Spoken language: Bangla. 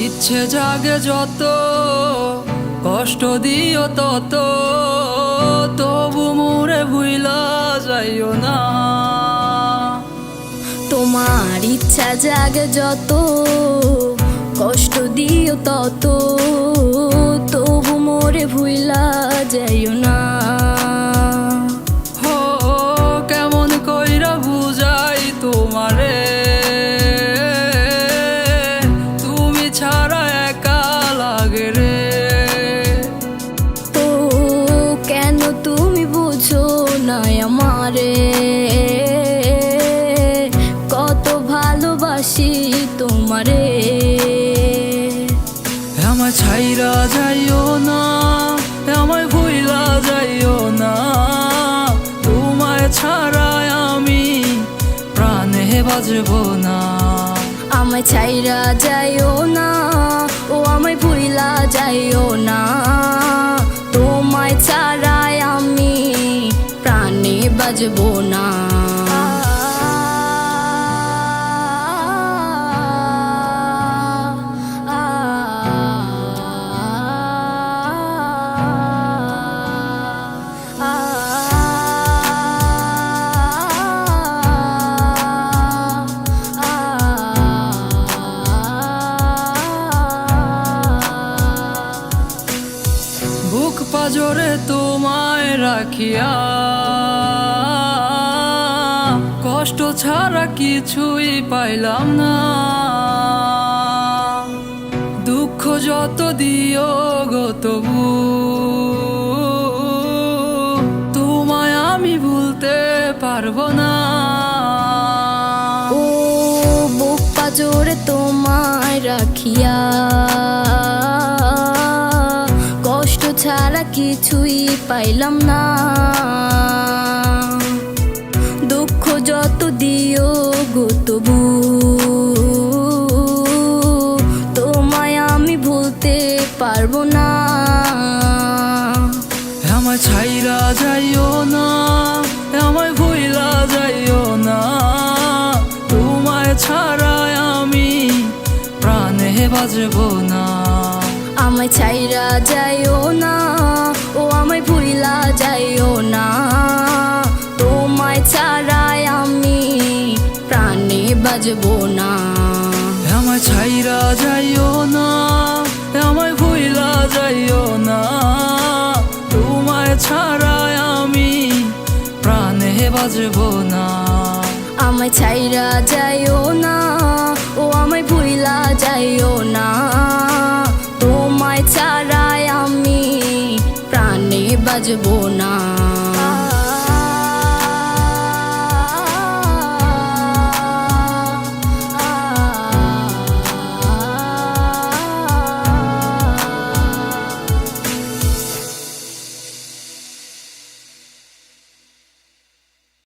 ইচ্ছে জাগে যত, কষ্ট দিও তত, তবু মোরে ভুইলা যাইও না। তোমার ইচ্ছা জাগে যত, কষ্ট দিও তত, তবু মোরে ভুইলা যাইও না। হো কেমন কইরা বুঝাই তোমারে, তুমি ছাড়া একা লাগে রে। তো কেন তুমি বুঝো না আমারে, কত ভালোবাসি তোমারে। আমায় ছাইরা যাইও না, আমায় ভুইলা যাইও না, তোমায় ছাড়াই আমি প্রাণে বাজবো না। আমায় ছাইরা যাইও না, ও আমায় ভুইলা যাইও না, তোমায় ছাড়াই আমি প্রাণে বাজবো না। বুক পাজরে তোমায় রাখিয়া, কষ্ট ছাড়া কিছুই পাইলাম না। দুঃখ যত দিও গো তবু তোমায় আমি ভুলতে পারবো না। ও বুক পাজরে তোমায় রাখিয়া, কষ্ট ছাড়া কিছুই পাইলাম না। দুঃখ যত দিও গো তবু তোমায় আমি ভুলতে পারবো না। আমায় ছাইরা যাইও না, আমায় ভুইলা যাইও না, তোমায় ছাড়াই আমি প্রাণে বাজবো না। আমায় ছাইরা যাইও না, ও আমায় ভুইলা যাইও না, তোমায় ছাড়াই আমি প্রাণে বাজবো না। আমায় ছাইরা যাইও না, আমায় ভুইলা যাইও না, তোমায় ছাড়াই আমি প্রাণে বাজবো না। আমায় ছাইরা যাইও না, ও আমায় ভুইলা যাইও না, তোমায় ছাড়াই আমি প্রাণে বাজবো না।